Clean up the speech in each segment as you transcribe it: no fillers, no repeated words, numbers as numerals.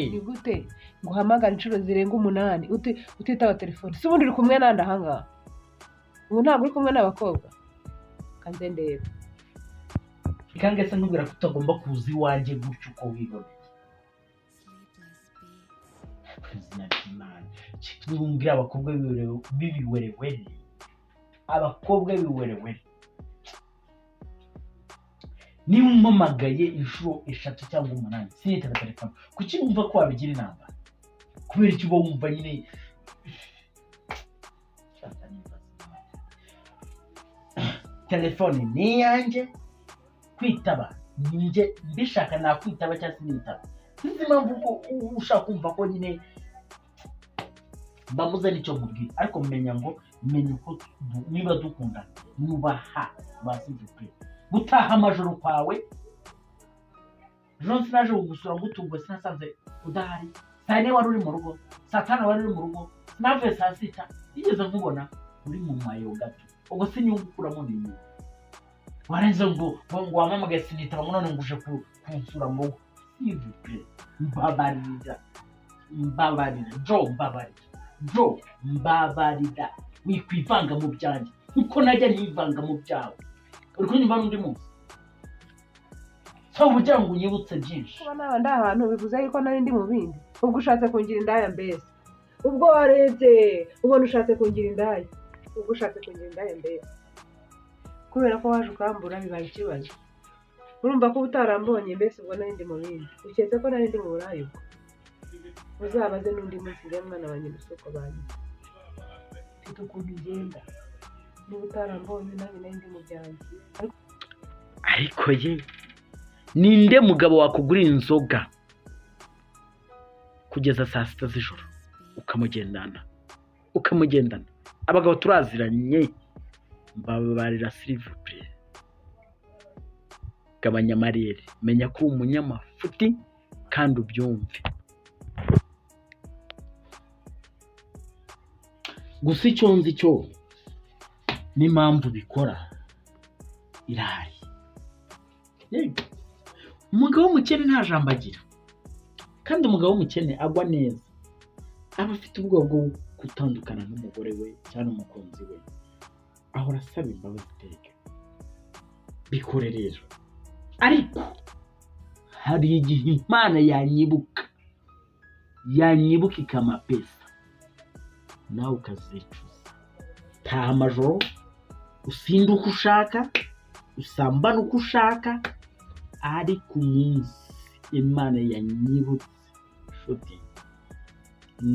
ni gute nguhamagara inshuro zirenga 8 utitaba telefone si ubundi uri kumwe nande ahangaha ubu ntabwo uri kumwe n'abakobwa kanze ndebe ikange se nkubwira ko utagomba kuza iwanjye gutyo uko wiboneye izina ry'Imana kitubwira abakobwa bibiwerewere abakobwa biwerewere niba umpamagaye inshuro 3 cyangwa 8 sinitaba telefone kuki wumva ko wabigira inama kubera icyo uba wumva nyine telefone ni yanjye kwitaba ninjye mbishaka nakwitaba cyangwa sinitaba sinzi impamvu ko ushaka kumva ko nyine mbamuze nicyo nkubwira ariko menya ko niba dukunda nubaha basivukwe gutaha amajoro kwawe none sinaje kugusura ngutungwe sinasanze udahari saa 4 wari uri mu rugo saa 5 wari uri mu rugo sinavuye saa 6 igeze nkubona uri mu mayo gato ubwo sinyungukuramo nini warenze ngo wamamagaye sinitaba none nguje kunsura mu rugo sivukwe mbabarira Jo mbabarira wikwivanga mu byanjye uko najya nivanga mu byawe uri kunyumva n'undi munsi so ubugira ngo unyibutse byinshi kuba nawe ndahantu bivuze yuko nari ndi mu bindi ubwo ushatse kungira indaya mbese ubwo warebye ubona ushatse kungira indaya ubwo ushatse kungira indaya mbese kubera ko waje ukambura bibaye ikibazo urumva ko utarambonye mbese ubwo nari ndi mu bindi uketse ko nari ndi mu burayi uzabaze n'undi munsi njye mwana wanjye n'isoko banyu mfite ukuntu ugenda niba utarambonye nanjye nari ndi mu byanjye ariko ye ninde mugabo wakugurira inzoga kugeza saa 6 z'ijoro ukamugendana abagabo turaziranye mbabarira s'il gabanya amarere menya ko umunyamafuti kandi ubyumve gusa icyo nzi cyo n'impamvu bikora irahari yego umugabo w'umukene nta jambo agira kandi umugabo w'umukene agwa neza aba afite ubwoba bwo gutandukana n'umugore we cyangwa umukunzi we ahora asaba imbabazi iteka bikore rero ariko hari igihe Imana yanyibuka ikamapesa nawe ukazicuza taha amajoro usinde uko ushaka usambana uko ushaka ariko umunsi Imana yanyibutse nshuti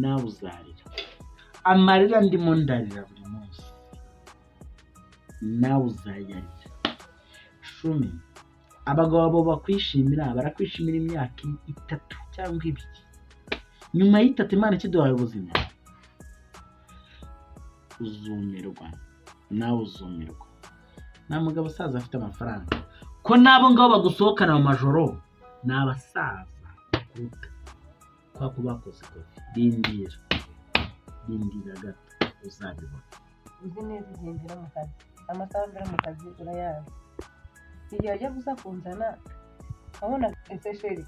nawe uzarira amarira ndimo ndarira buri munsi nawe uzayarira shumi abagabo bakwishimira barakwishimira imyaka 3 cyangwa 2 nyuma y'3 Imana kiduhaye ubuzima uzumirwa nawe uzumirwa nta mugabo usaza afite amafaranga ko nabo ngabo bagusohokana mu majoro n'abasaza kuruta kwa kubakoze ko rindira gato uzabibona uzi neza igendera mu kazi amasaha mbere mu kazi urayazi igihe ajya gusa kunzana abona esesheri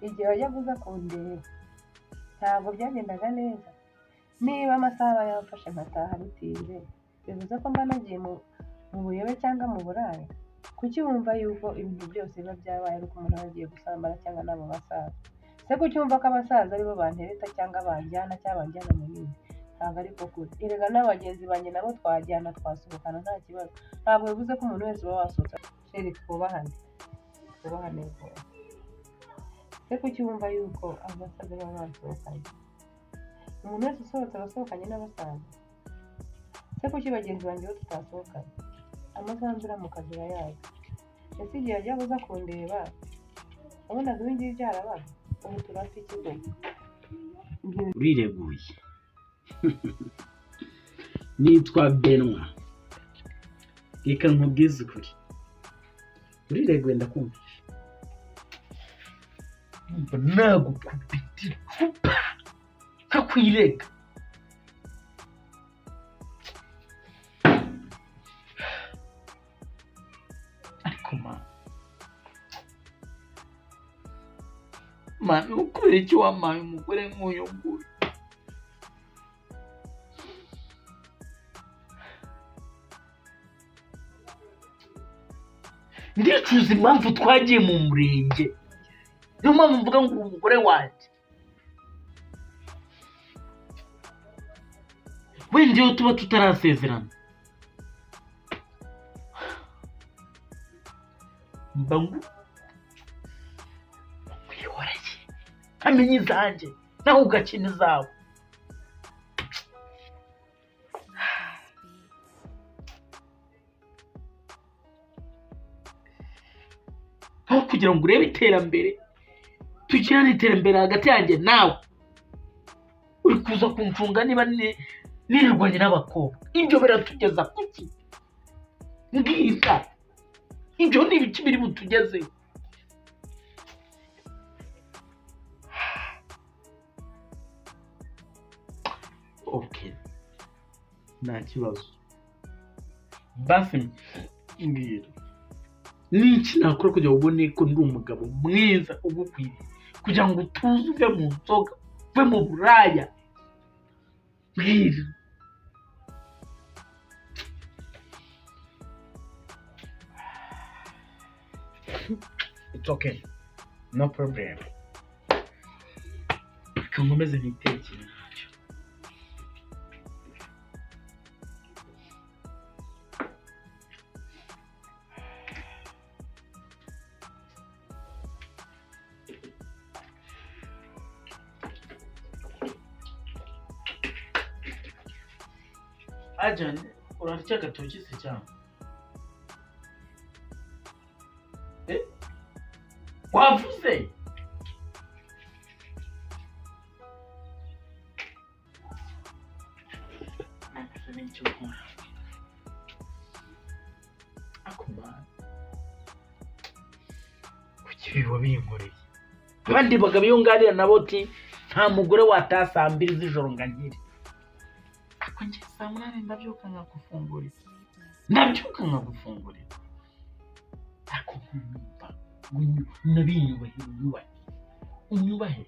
igihe ajya gusa kundeba ntabwo byagendaga neza niba amasaha yafashe nkataha bitinze bivuze ko mba nagiye mu buyobe cyangwa mu burayi kuki wumva yuko ibintu byose biba byabaye ariko umuntu agiye gusambana cyangwa n'abo basaza se kuki wumva ko abasaza aribo bantereta cyangwa banjyana mu bindi ntabwo ariko kuri erega n'abagenzi banjye nabo twajyana twasohokana nta kibazo ntabwo bivuze ko umuntu wese uba wasohotse sheri twubahane rwose se kuki wumva yuko abasaza baba basohokanye umuntu wese usohotse abasohokanye n'abasaza se kuki bagenzi banjye bo tutasohokanye amasaha nzira mu kazi urayazi ese igihe ajya kuza kundeba wabonaga ibingibi byarabaga ubu turafite ikigo urireguye nitwa Benwa reka nkubwize ukuri urireguye ndakumvisha numva nagukubita icupa nkakwirega mani ukubera iki wampaye umugore nk'uyu nguyu? Ndicuza impamvu twagiye mu murenge, niyo mpamvu mvuga ngo uri umugore wanjye. Wenda iyo tuba tutarasezerana mba kwihoreye kamenya izanjye nawe ugakina izawe. Aho kugira ngo urebe iterambere, tugirane iterambere hagati yanjye nawe, uri kuza kuncunga niba nirirwanye n'abakobwa. Ibyo biratugeza kuki? Mbwira, ibyo ni ibiki biri butugezeho? Okay, nta kibazo. Basi mbwira, niki nakora kugira ngo ubone ko ndi umugabo mwiza ugukwiriye, kugira ngo utuze uve mu nzoga, uve mu buraya? Mbwira. It's okay, no problem. Nkomeze nitekereze. Ajane, urarya agatoki se cyangwa? Wavuze? Akumana, kuki ibi wabinkoreye? Abandi bagabo iyo nganira nabo ati nta mugore wataha saa 2 z'ijoro ngo angire. Ako njye saa 8 ndabyuka nkagufungurira. Ako kumva nabinyubahe, unyubahe.